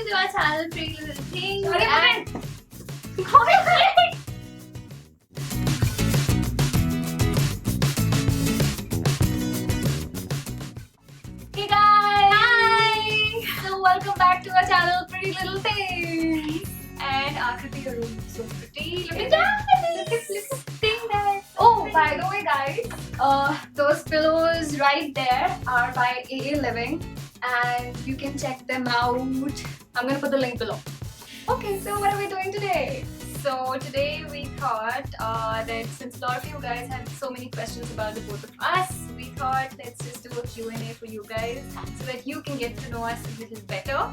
welcome to our channel, Pretty Little Things. Hey guys! Hi! So welcome back to our channel, Pretty Little Things. And Akriti, your room is so pretty. Look at that! Look at thing there. Oh, by the way, guys, those pillows right there are by AA Living, and you can check them out. I'm gonna put the link below. Okay, so what are we doing today? So today we thought that since a lot of you guys had so many questions about the both of us, we thought let's just do a Q&A for you guys so that you can get to know us a little better.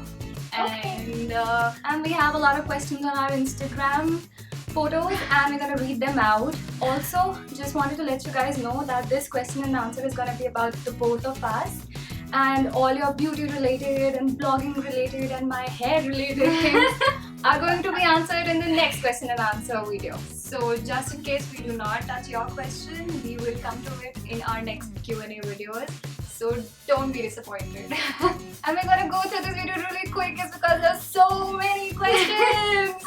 And we have a lot of questions on our Instagram photos and we're gonna read them out. Also, just wanted to let you guys know that this question and answer is gonna be about the both of us, and all your beauty related and blogging related and my hair related things are going to be answered in the next question and answer video. So just in case we do not touch your question, we will come to it in our next Q&A videos. So don't be disappointed. And we're gonna go through this video really quick is because there's so many questions.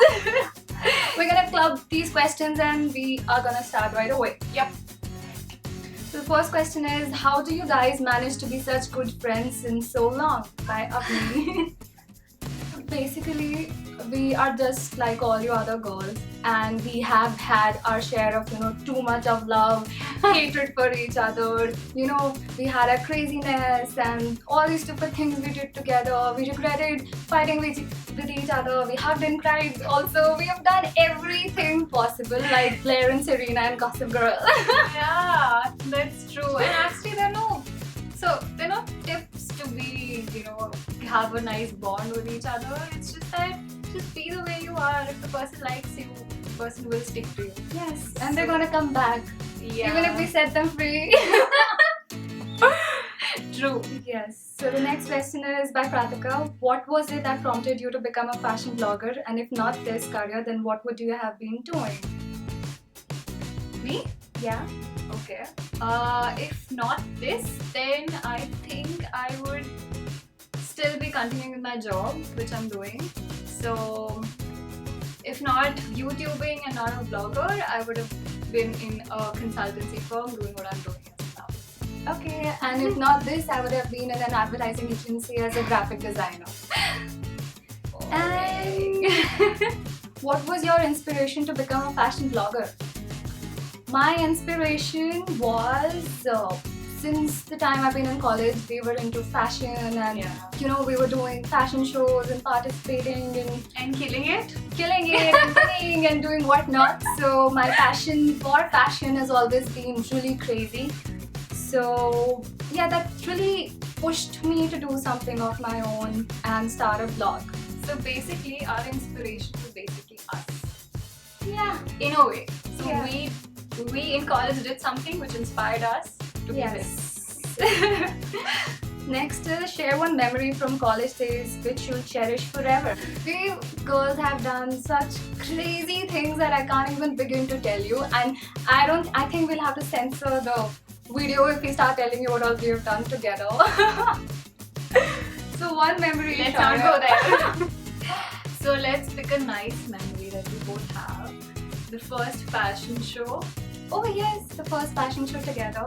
We're gonna club these questions and we are gonna start right away. Yep. So the first question is, how do you guys manage to be such good friends in so long? By Apni. Basically, we are just like all you other girls, and we have had our share of too much of love, hatred for each other. We had our craziness and all these stupid things we did together. We regretted fighting with each other. We hugged and cried. Also, we have done everything possible, like Blair and Serena and Gossip Girl. Yeah, that's true. And actually, there are no tips to have a nice bond with each other. It's just that just be the way you are. If the person likes you, the person will stick to you. Yes, and they're gonna come back, even if we set them free. True. Yes. So the next question is by Pratika. What was it that prompted you to become a fashion blogger? And if not this career, then what would you have been doing? Me? Yeah. Okay. If not this, then I think I would still be continuing with my job, which I'm doing. So, if not YouTubing and not a blogger, I would have been in a consultancy firm doing what I'm doing now. Okay. And if not this, I would have been in an advertising agency as a graphic designer. And what was your inspiration to become a fashion blogger? My inspiration was since the time I've been in college, we were into fashion and we were doing fashion shows and participating and killing it and singing and doing whatnot. So my passion for fashion has always been really crazy. So yeah, that really pushed me to do something of my own and start a blog. So basically, our inspiration was basically us. Yeah, in a way. So yeah. we in college did something which inspired us to be this. Next is share one memory from college days which you'll cherish forever. We girls have done such crazy things that I can't even begin to tell you, and I think we'll have to censor the video if we start telling you what all we have done together. So one memory. Let's not go there. So let's pick a nice memory that we both have. The first fashion show. Oh yes, the first fashion show together.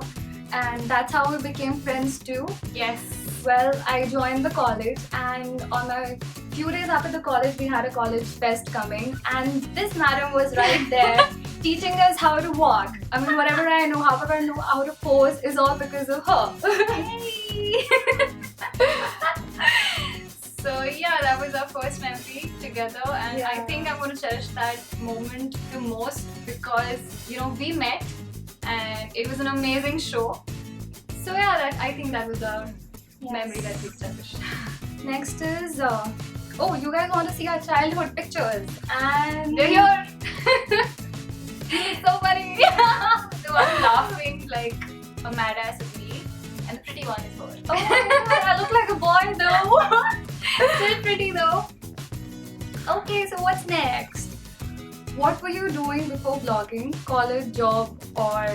And that's how we became friends too. Yes. Well, I joined the college, and on a few days after the college, we had a college fest coming, and this madam was right there teaching us how to walk. I mean, whatever I know, however I know how to pose is all because of her. Hey. So yeah, that was our first memory together, and I think I'm going to cherish that moment the most because we met and it was an amazing show. So yeah, I think that was our memory that we cherished. Next is oh, you guys want to see our childhood pictures, and they're here. It's so funny. The one laughing like a mad ass is me, and the pretty one is her. Oh my god, I look like a boy though. Still pretty though. Okay, so what's next? What were you doing before blogging? College, job, or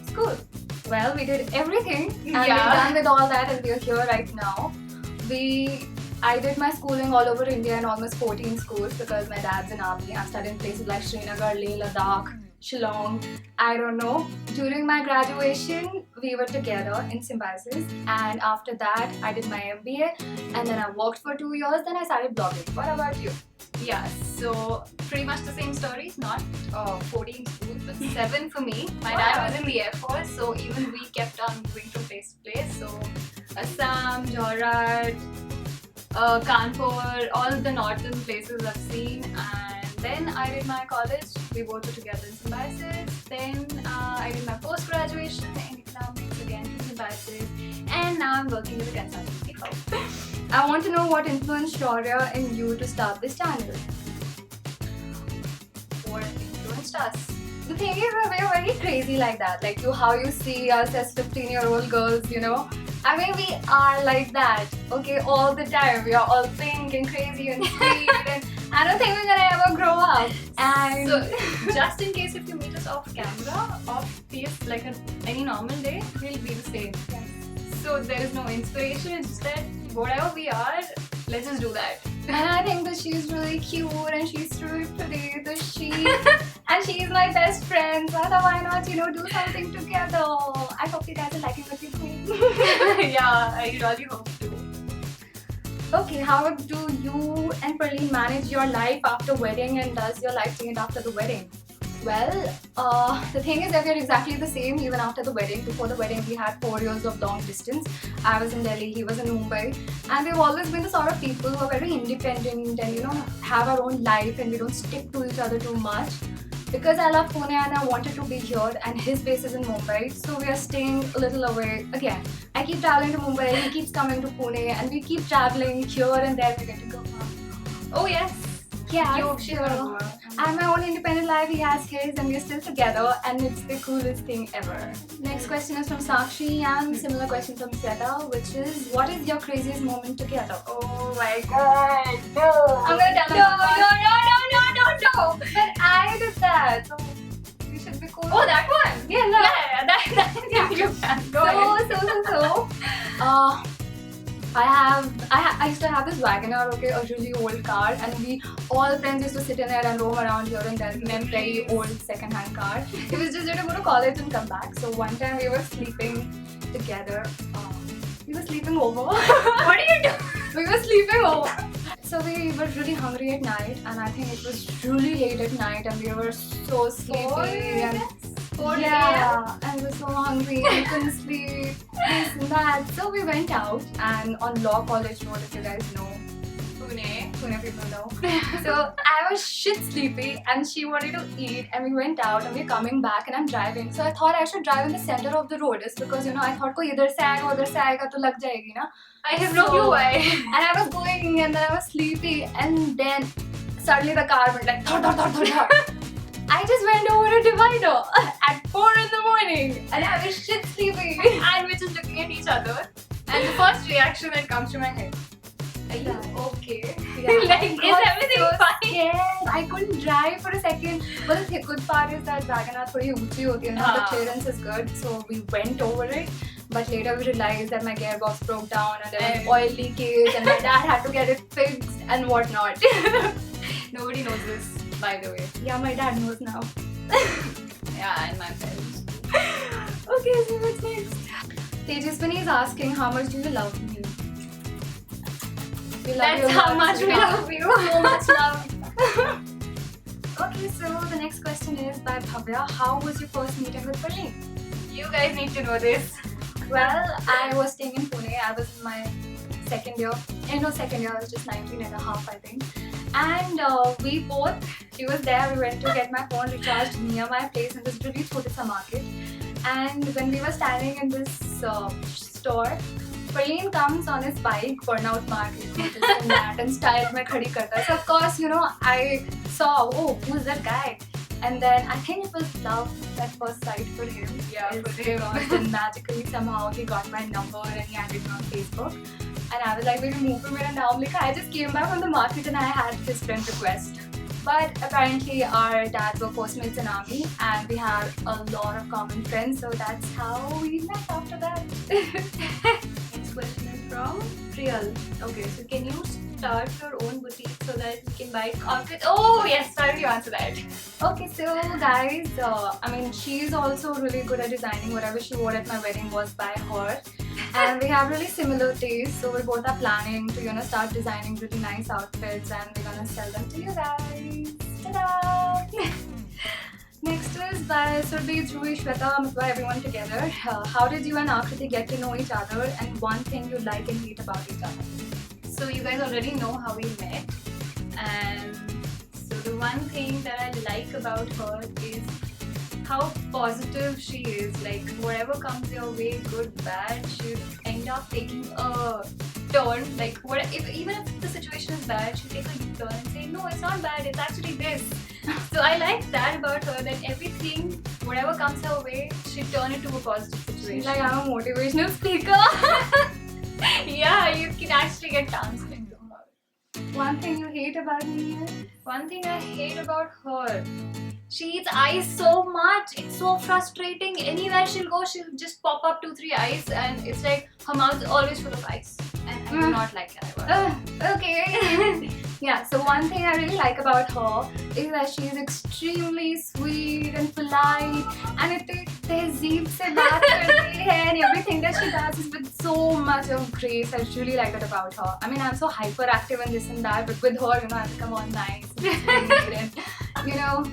school? Well, we did everything and we're done with all that and we're here right now. We I did my schooling all over India in almost 14 schools because my dad's in army. I've studied in places like Srinagar, Leh, Ladakh, Shillong, I don't know. During my graduation, we were together in Symbiosis, and after that, I did my MBA, and then I worked for 2 years, then I started blogging. What about you? Yeah, so pretty much the same stories, not 14 schools, but 7 for me. My dad was in the Air Force, so even we kept on moving from place to place. So Assam, Jorhat, Kanpur, all the northern places I've seen. And then I did my college. We both were together in Symbiosis. Then I did my post-graduation in economics again from Symbiosis. And now I'm working with a consultancy firm. I want to know what influenced Shaurya in you to start this channel. What influenced us? The thing is, we're very crazy like that. Like how you see us as 15-year-old girls, you know. I mean, we are like that, okay, all the time. We are all pink and crazy and sweet, and I don't think we're gonna ever grow up. And so, just in case if you meet us off camera, off face, like any normal day, we'll be the same. Yes. So there is no inspiration. It's just that whatever we are, let's just do that. And I think that she's really cute and she's really pretty. And she's my best friend. So why not, you know, do something together? I hope you guys are liking what you're doing. Yeah, I really hope to. Okay, how do you and Pearline manage your life after wedding, and does your life change after the wedding? Well, the thing is that we're exactly the same even after the wedding. Before the wedding, we had 4 years of long distance. I was in Delhi, he was in Mumbai. And we've always been the sort of people who are very independent and, you know, have our own life, and we don't stick to each other too much. Because I love Pune and I wanted to be here, and his base is in Mumbai, so we are staying a little away. Again, I keep traveling to Mumbai, he keeps coming to Pune, and we keep traveling here and there. We get to go. Oh yes. Yeah, Sure. I have my own independent life, he has his, and we're still together, and it's the coolest thing ever. Next question is from Sakshi, and similar question from Sweta, which is, what is your craziest moment together? Oh my god, no. I'm gonna tell No. But I did that, so you should be cool. Oh, that one? Yeah, no. Yeah, you can. Go ahead. So, I used to have this WagonR, okay, a really old car, and we all friends used to sit in it and roam around here and there in a very old second-hand car. It was just to go to college and come back. So one time we were sleeping together. We were sleeping over. What are you doing? We were sleeping over. So we were really hungry at night, and I think it was really late at night, and we were so sleepy. And 4 yeah, and we were so hungry and couldn't sleep, this and that. So we went out, and on Law College Road, if you guys know, Pune people know. So I was shit sleepy, and she wanted to eat, and we went out, and we're coming back, and I'm driving. So I thought I should drive in the center of the road, is because, you know, I thought koi idhar se aayega to lag jayegi na. I have no clue why. And I was going, and then I was sleepy, and then suddenly the car went like thud, thud, thud, thud, thud. I just went over a divider at 4 in the morning, and I was shit sleepy. And we're just looking at each other. And the first reaction that comes to my head, are you okay? Yeah, Like, I is got everything so fine? scared. I couldn't drive for a second. But the good part is that WagonR थोड़ी ऊंची होती है ना, the clearance is good, so we went over it. But later we realized that my gearbox broke down, and there was oil leakage, and my dad had to get it fixed and whatnot. Nobody knows this, by the way. Yeah, my dad knows now. Yeah, and my parents. Okay, so what's next? Tejaswini is asking, how much do you love me? We love That's you a how lot, much we sweetheart. love you. So much love. Okay, so the next question is by Bhavya. How was your first meeting with Pearline? You guys need to know this. Well, I was staying in Pune. I was in my second year. Second year. I was just 19 and a half, I think. And she was there. We went to get my phone recharged near my place in this really chota market. And when we were standing in this store, Pearline comes on his bike, Burnout Market, which is in that, and style mein khadi karta hai. So of course, you know, I saw, oh, who's that guy? And then I think it was love at first sight for him. Yeah, for him. And magically somehow he got my number and he added me on Facebook. And I was like, will you move to my naam likha? I just came back from the market and I had his friend request. But apparently our dads were postmates in army, and we had a lot of common friends, so that's how we met after that. Next question is From Real. Okay, so can you start your own boutique so that we can buy outfits? Oh yes, why don't you answer that? Okay, so guys, I mean, she's also really good at designing. Whatever she wore at my wedding was by her, and we have really similar tastes. So we both are planning to start designing really nice outfits, and we're gonna sell them to you guys. Ta-da! Next is by Surbhi, Dhruvi, Shweta, Mitwa, everyone together. How did you and Akriti get to know each other, and one thing you like and hate about each other? So you guys already know how we met, and so the one thing that I like about her is how positive she is. Like whatever comes your way, good, bad, she'll end up taking a turn. Like even if the situation is bad, she'll take a turn and say, no, it's not bad, it's actually this. So I like that about her, that everything, whatever comes her way, she'll turn it to a positive situation. She's like, I'm a motivational speaker. Yeah, you can actually get counseling from her. One thing you hate about me is? One thing I hate about her, she eats ice so much. It's so frustrating. Anywhere she'll go, she'll just pop up 2-3 ice, and it's like her mouth is always full of ice. And I do not like that about her. Okay. Yeah, so one thing I really like about her is that she is extremely sweet and polite, and it tehzeeb se baat karti hai, and everything that she does is with so much of grace. I really like that about her. I mean, I'm so hyperactive and this and that, but with her, I become all nice and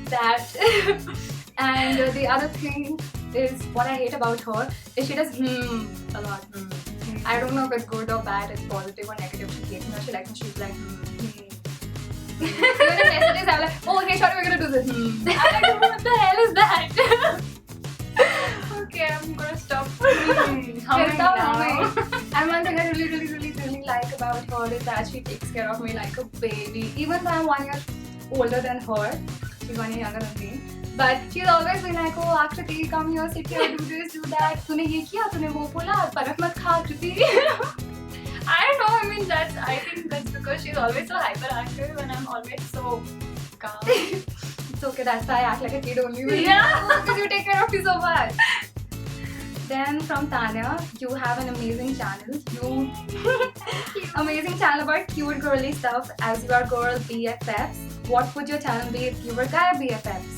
that. And the other thing is, what I hate about her is she does a lot. I don't know if it's good or bad, it's positive or negative. She hates me or she likes me, she's like Even in messages, I'm like, oh, hey, sorry, we're gonna do this. I'm like, what the hell is that? Okay, I'm gonna stop Humming now. And one thing I really like about her is that she takes care of me like a baby. Even though I'm 1 year older than her, she's 1 year younger than me. But she's always been like, oh, Akriti, come here, sit here, do this, do that. तूने ये किया, तूने वो बोला, बर्फ मत खा, Akriti. I don't know, I think that's because she's always so hyperactive and I'm always so calm. It's okay, that's why I act like a kid only. Yeah. Because you take care of me so much. Then from Tanya, you have an amazing channel. Amazing channel about cute girly stuff as you are girl BFFs. What would your channel be if you were guy BFFs?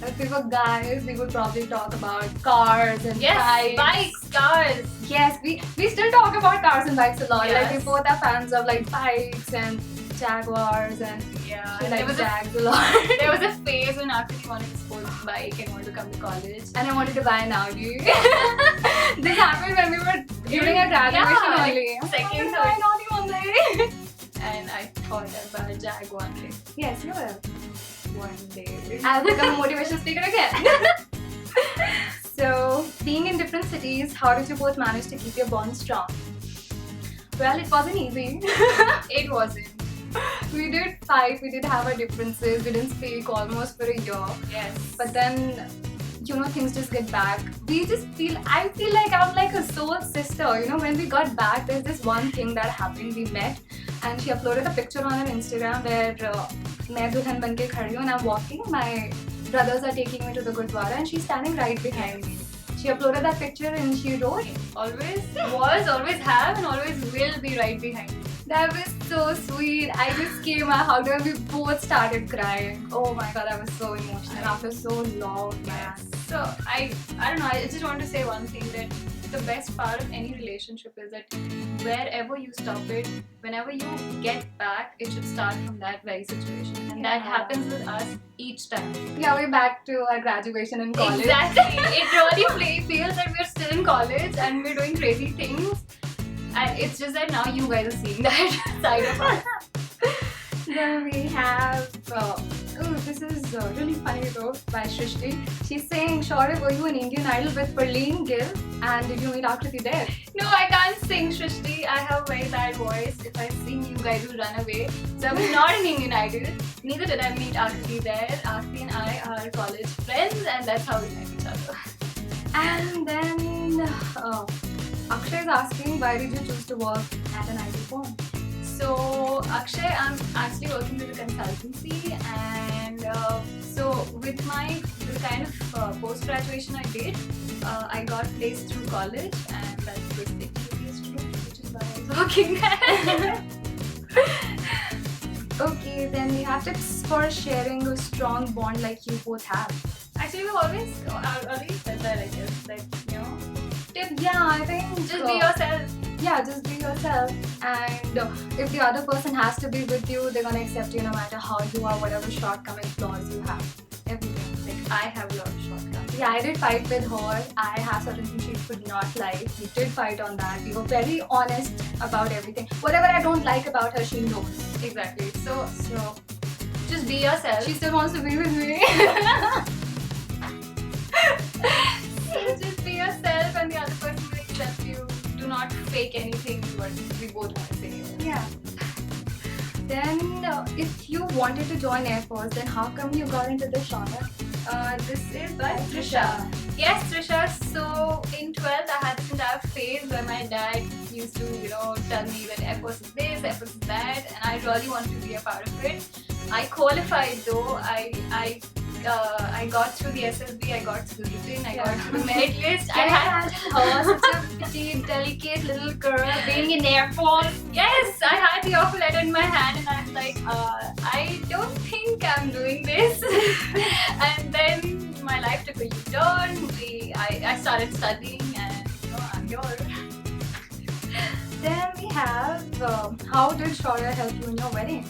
If we were guys, we would probably talk about cars and bikes, cars. Yes, we still talk about cars and bikes a lot. Yes. Like we both are fans of like bikes and Jaguars, and Yeah, she likes Jags a lot. There was a phase when Akriti wanted a sports bike and wanted to come to college. And I wanted to buy an Audi. This happened when we were during our graduation only. Second, buy an Audi one day. And I thought I'd buy a Jag one day. Yes, you will. One day. I'll become a motivational speaker again. So, being in different cities, how did you both manage to keep your bond strong? Well, it wasn't easy. It wasn't. We did fight, we did have our differences, we didn't speak almost for a year. Yes. But then, things just get back. I feel like I'm like a soul sister. When we got back, there's this one thing that happened. We met and she uploaded a picture on her Instagram where मैं दुल्हन बन के खड़ी हूँ and I'm walking. My brothers are taking me to the Gurdwara and she's standing right behind me. She uploaded that picture and she wrote, Always was, always have, and always will be right behind me. that was so sweet. I just came, I hugged her and we both started crying. Oh my god, that was so emotional after so long, man. So I don't know, I just want to say one thing, that the best part of any relationship is that wherever you stop it, whenever you get back, it should start from that very situation. And that happens with us each time. Yeah, we're back to our graduation in college. Exactly. It really feels that we're still in college and we're doing crazy things. And it's just that now you guys are seeing that side of us. Then we have, this is really funny though, by Shrishti. She's saying, Shaurya, were you an Indian Idol with Perleen Gill? And did you meet Akriti there? No, I can't sing, Shrishti. I have a very bad voice. If I sing, you guys will run away. So I was not an Indian Idol. Neither did I meet Akriti there. Akriti and I are college friends, and that's how we met each other. And then Akshay is asking, why did you choose to work at an IT firm? So Akshay, I'm actually working with a consultancy, and so with the kind of post-graduation I did, I got placed through college, and that's basically it is true. why I'm talking that. Okay, then we have tips for sharing a strong bond like you both have. Actually, we've always said that, I guess. Like, you know, tip, Yeah, I think just be yourself. Yeah, just be yourself. And if the other person has to be with you, they're gonna accept you no matter how you are, whatever shortcomings, flaws you have. Everything. Like, I have a lot of shortcomings. Yeah, I did fight with her. I have certain things she could not like. We did fight on that. We were very honest about everything. Whatever I don't like about her, she knows. Exactly. So, just be yourself. She still wants to be with me. Just be yourself and the other person will accept you. Do not fake anything, but we both want to say it. Yeah. Then, if you wanted to join Air Force, then how come you got into the genre? This is by Trisha. Yes, Trisha. So in 12th, I had this entire phase where my dad used to, tell me that Air Force is this, Air Force is that, and I really wanted to be a part of it. I qualified though. I got through the SSB, I got through the written, I got through the merit list. Can you imagine her, such a petite, delicate little girl being in Air Force? Yes, I had the offer letter in my hand and I was like, I don't think I'm doing this. And then my life took a U-turn. I started studying and I'm here. Then we have, how did Shaurya help you in your wedding?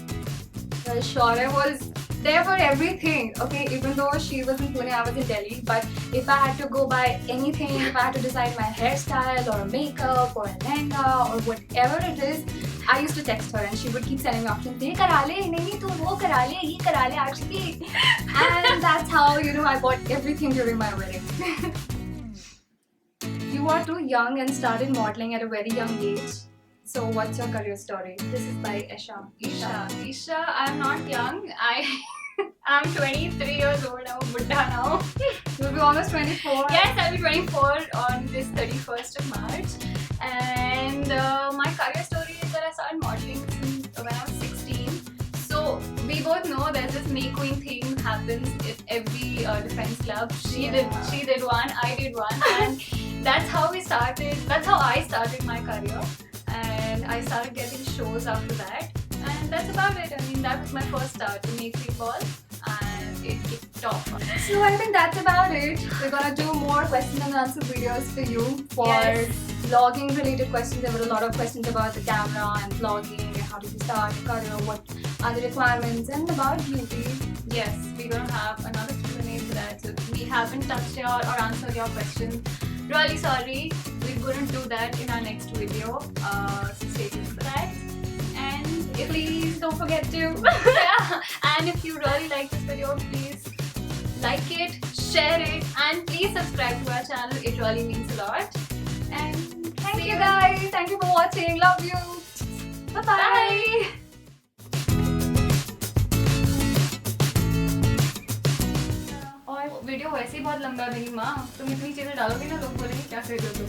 Well, Shaurya was there for everything, okay? Even though she was in Pune, I was in Delhi. But if I had to go by anything, if I had to decide my hairstyle or makeup or a lehenga or whatever it is, I used to text her and she would keep sending me options. Ye kara le, nahi tu wo kara le, ye kara le actually. And that's how, I bought everything during my wedding. You are too young and started modeling at a very young age. So what's your career story? This is by Isha, I'm not young. I'm 23 years old. I'm a buddha now. You'll be almost 24. Yes, I'll be 24 on this 31st of March. And my career story is that I started modeling when I was 16. So we both know there's this May Queen thing happens at every defense club. She did one, I did one, and that's how we started. That's how I started my career. And I started getting shows after that, and that's about it. I mean, that was my first start to make Queen Ball, and it kicked off. So I think that's about it. We're gonna do more question and answer videos for you for vlogging related questions. There were a lot of questions about the camera and vlogging and how did you start your career, what are the requirements, and about beauty. Yes, we're gonna have another Q&A for that. So if we haven't touched or answered your questions, really sorry. We're going to do that in our next video. So stay tuned for that. And please don't forget to. Yeah. And if you really like this video, please like it, share it, and please subscribe to our channel. It really means a lot. And Thank you guys. Thank you for watching. Love you. Bye-bye. Bye. और video वैसे ही बहुत लंबा है मेरी माँ, तुम इतनी चीजें डालोगे ना लोग बोलेंगे क्या कर रहे हो तुम।